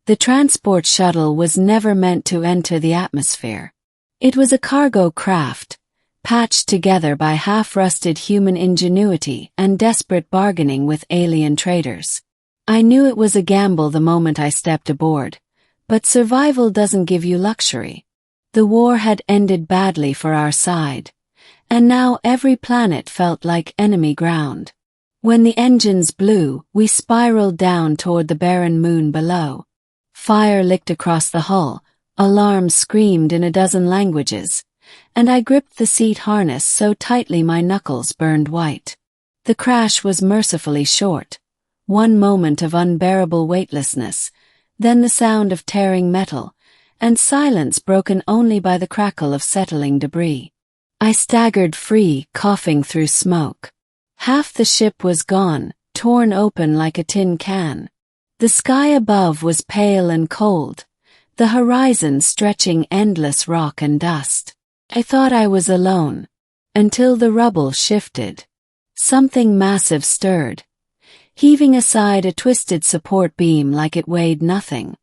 The transport shuttle was never meant to enter the atmosphere. It was a cargo craft, patched together by half-rusted human ingenuity and desperate bargaining with alien traders. I knew it was a gamble the moment I stepped aboard, but survival doesn't give you luxury. The war had ended badly for our side, and now every planet felt like enemy ground. When the engines blew, we spiraled down toward the barren moon below. Fire licked across the hull, alarms screamed in a dozen languages, and I gripped the seat harness so tightly my knuckles burned white. The crash was mercifully short. One moment of unbearable weightlessness, then the sound of tearing metal, and silence broken only by the crackle of settling debris. I staggered free, coughing through smoke. Half the ship was gone, torn open like a tin can. The sky above was pale and cold, the horizon stretching endless rock and dust. I thought I was alone, until the rubble shifted. Something massive stirred, heaving aside a twisted support beam like it weighed nothing.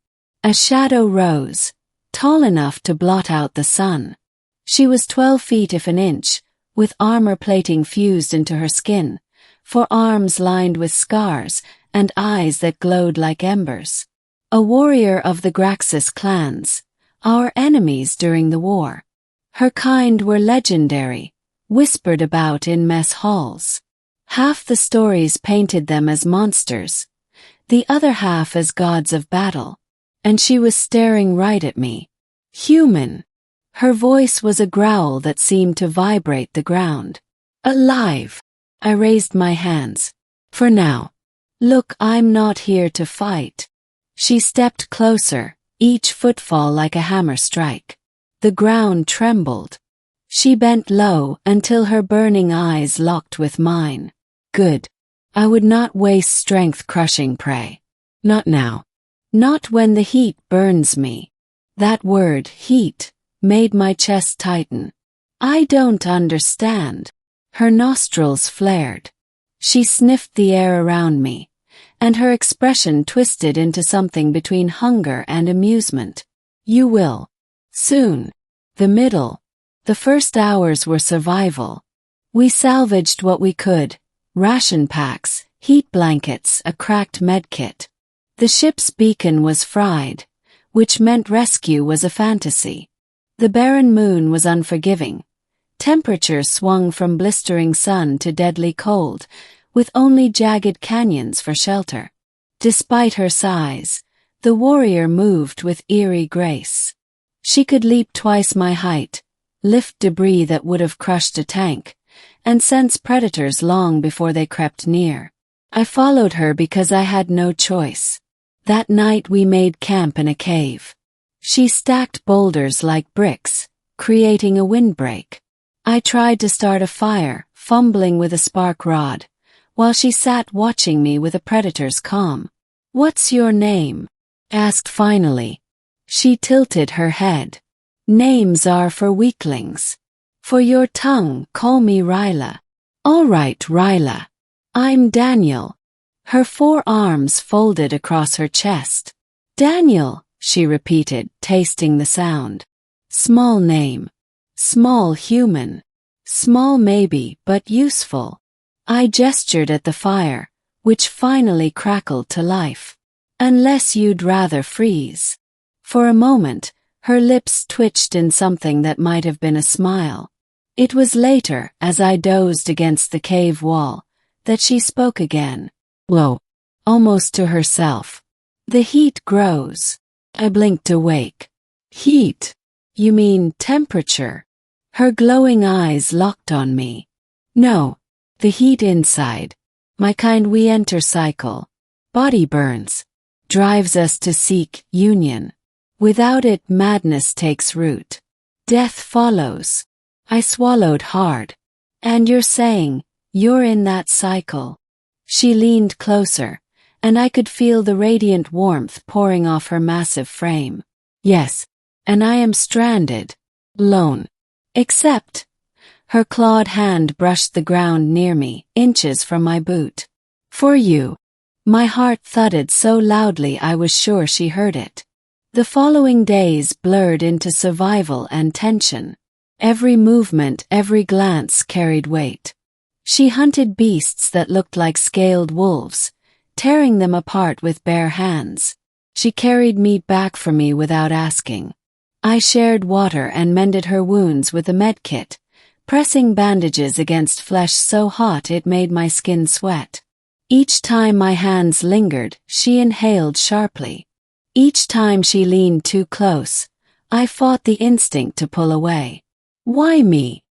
A shadow rose, tall enough to blot out the sun. She was 12 feet if an inch, with armor plating fused into her skin, forearms lined with scars, and eyes that glowed like embers. A warrior of the Graxis clans, our enemies during the war. Her kind were legendary, whispered about in mess halls. Half the stories painted them as monsters, the other half as gods of battle. And she was staring right at me. Human. Her voice was a growl that seemed to vibrate the ground. Alive. I raised my hands. For now. Look, I'm not here to fight. She stepped closer, each footfall like a hammer strike. The ground trembled. She bent low until her burning eyes locked with mine. Good. I would not waste strength crushing prey. Not now. Not when the heat burns me. That word, heat, made my chest tighten. I don't understand. Her nostrils flared. She sniffed the air around me, and her expression twisted into something between hunger and amusement. You will. Soon. The middle. The first hours were survival. We salvaged what we could. Ration packs, heat blankets, a cracked medkit. The ship's beacon was fried, which meant rescue was a fantasy. The barren moon was unforgiving. Temperature swung from blistering sun to deadly cold, with only jagged canyons for shelter. Despite her size, the warrior moved with eerie grace. She could leap twice my height, lift debris that would have crushed a tank, and sense predators long before they crept near. I followed her because I had no choice. That night we made camp in a cave. She stacked boulders like bricks, creating a windbreak. I tried to start a fire, fumbling with a spark rod, while she sat watching me with a predator's calm. "What's your name?" asked finally. She tilted her head. "Names are for weaklings. For your tongue, call me Ryla." "All right, Ryla. I'm Daniel." Her forearms folded across her chest. "Daniel," she repeated, tasting the sound. Small name. Small human. Small maybe, but useful. I gestured at the fire, which finally crackled to life. "Unless you'd rather freeze." For a moment, her lips twitched in something that might have been a smile. It was later, as I dozed against the cave wall, that she spoke again. Low. Almost to herself. "The heat grows." I blinked awake. "Heat? You mean temperature?" Her glowing eyes locked on me. "No. The heat inside. My kind we enter cycle. Body burns. Drives us to seek union. Without it, madness takes root. Death follows." I swallowed hard. "And you're saying, you're in that cycle?" She leaned closer, and I could feel the radiant warmth pouring off her massive frame. "Yes, and I am stranded. Alone. Except..." Her clawed hand brushed the ground near me, inches from my boot. "For you. My heart thudded so loudly I was sure she heard it. The following days blurred into survival and tension. Every movement, every glance carried weight. She hunted beasts that looked like scaled wolves, tearing them apart with bare hands. She carried meat back for me without asking. I shared water and mended her wounds with a medkit, pressing bandages against flesh so hot it made my skin sweat. Each time my hands lingered, she inhaled sharply. Each time she leaned too close, I fought the instinct to pull away. "Why me?"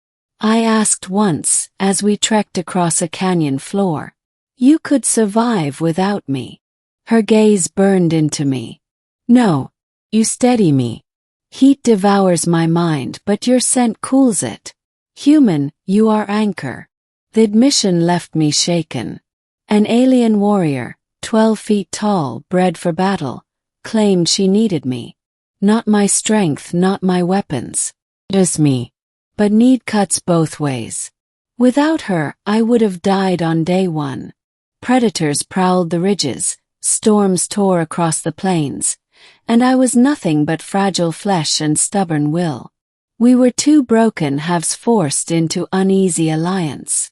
I asked once as we trekked across a canyon floor. "You could survive without me." Her gaze burned into me. "No, you steady me. Heat devours my mind, but your scent cools it. Human, you are anchor." The admission left me shaken. An alien warrior, 12 feet tall, bred for battle, claimed she needed me. Not my strength, not my weapons. Just me. But need cuts both ways. Without her, I would have died on day one. Predators prowled the ridges, storms tore across the plains, and I was nothing but fragile flesh and stubborn will. We were two broken halves forced into uneasy alliance.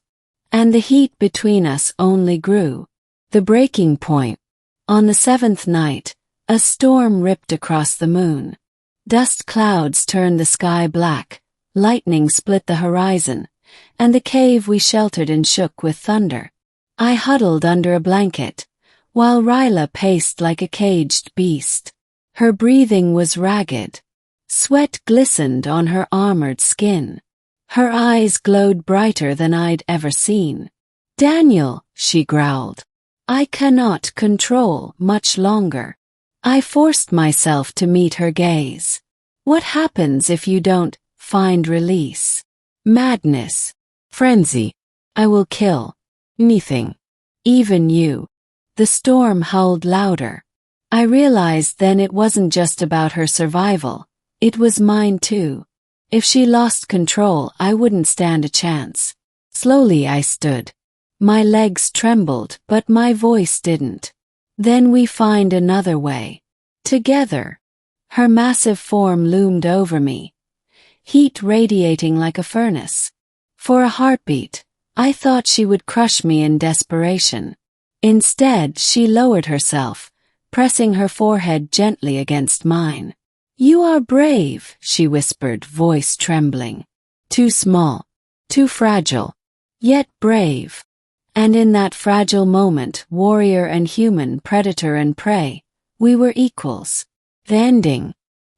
And the heat between us only grew. The breaking point. On the 7th night, a storm ripped across the moon. Dust clouds turned the sky black, lightning split the horizon, and the cave we sheltered in shook with thunder. I huddled under a blanket, while Ryla paced like a caged beast. Her breathing was ragged. Sweat glistened on her armored skin. Her eyes glowed brighter than I'd ever seen. "Daniel," she growled, "I cannot control much longer." I forced myself to meet her gaze. "What happens if you don't find release?" "Madness. Frenzy. I will kill. Anything. Even you." The storm howled louder. I realized then it wasn't just about her survival, it was mine too. If she lost control, I wouldn't stand a chance. Slowly I stood. My legs trembled, but my voice didn't. "Then we find another way. Together." Her massive form loomed over me, heat radiating like a furnace. For a heartbeat, I thought she would crush me in desperation. Instead, she lowered herself, pressing her forehead gently against mine. "You are brave," she whispered, voice trembling. "Too small, too fragile, yet brave." And in that fragile moment, warrior and human, predator and prey, we were equals. The ending.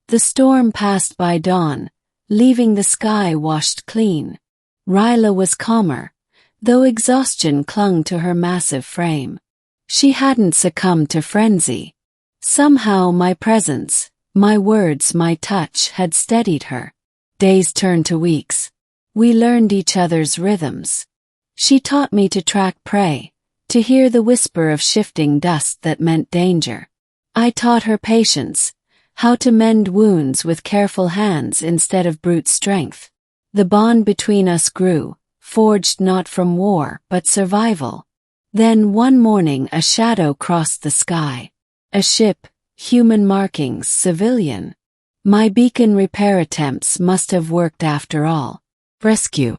The storm passed by dawn, leaving the sky washed clean. Ryla was calmer, though exhaustion clung to her massive frame. She hadn't succumbed to frenzy. Somehow my presence, my words, my touch had steadied her. Days turned to weeks. We learned each other's rhythms. She taught me to track prey, to hear the whisper of shifting dust that meant danger. I taught her patience, how to mend wounds with careful hands instead of brute strength. The bond between us grew, forged not from war but survival. Then one morning a shadow crossed the sky. A ship, human markings, civilian. My beacon repair attempts must have worked after all. Rescue.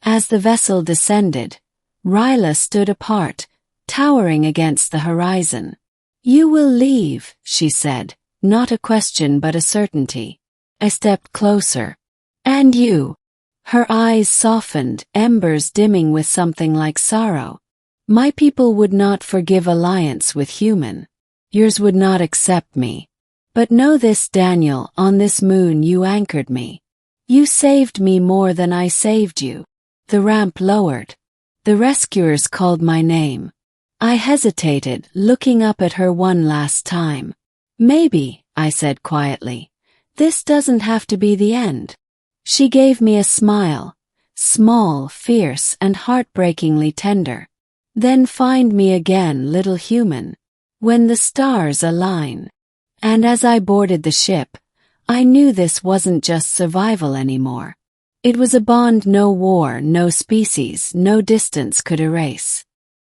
As the vessel descended, Ryla stood apart, towering against the horizon. "You will leave," she said, not a question but a certainty. I stepped closer. "And you?" Her eyes softened, embers dimming with something like sorrow. "My people would not forgive alliance with human. Yours would not accept me. But know this, Daniel, on this moon you anchored me. You saved me more than I saved you." The ramp lowered. The rescuers called my name. I hesitated, looking up at her one last time. "Maybe," I said quietly, "this doesn't have to be the end." She gave me a smile, small, fierce, and heartbreakingly tender. "Then find me again, little human, when the stars align." And as I boarded the ship, I knew this wasn't just survival anymore. It was a bond no war, no species, no distance could erase.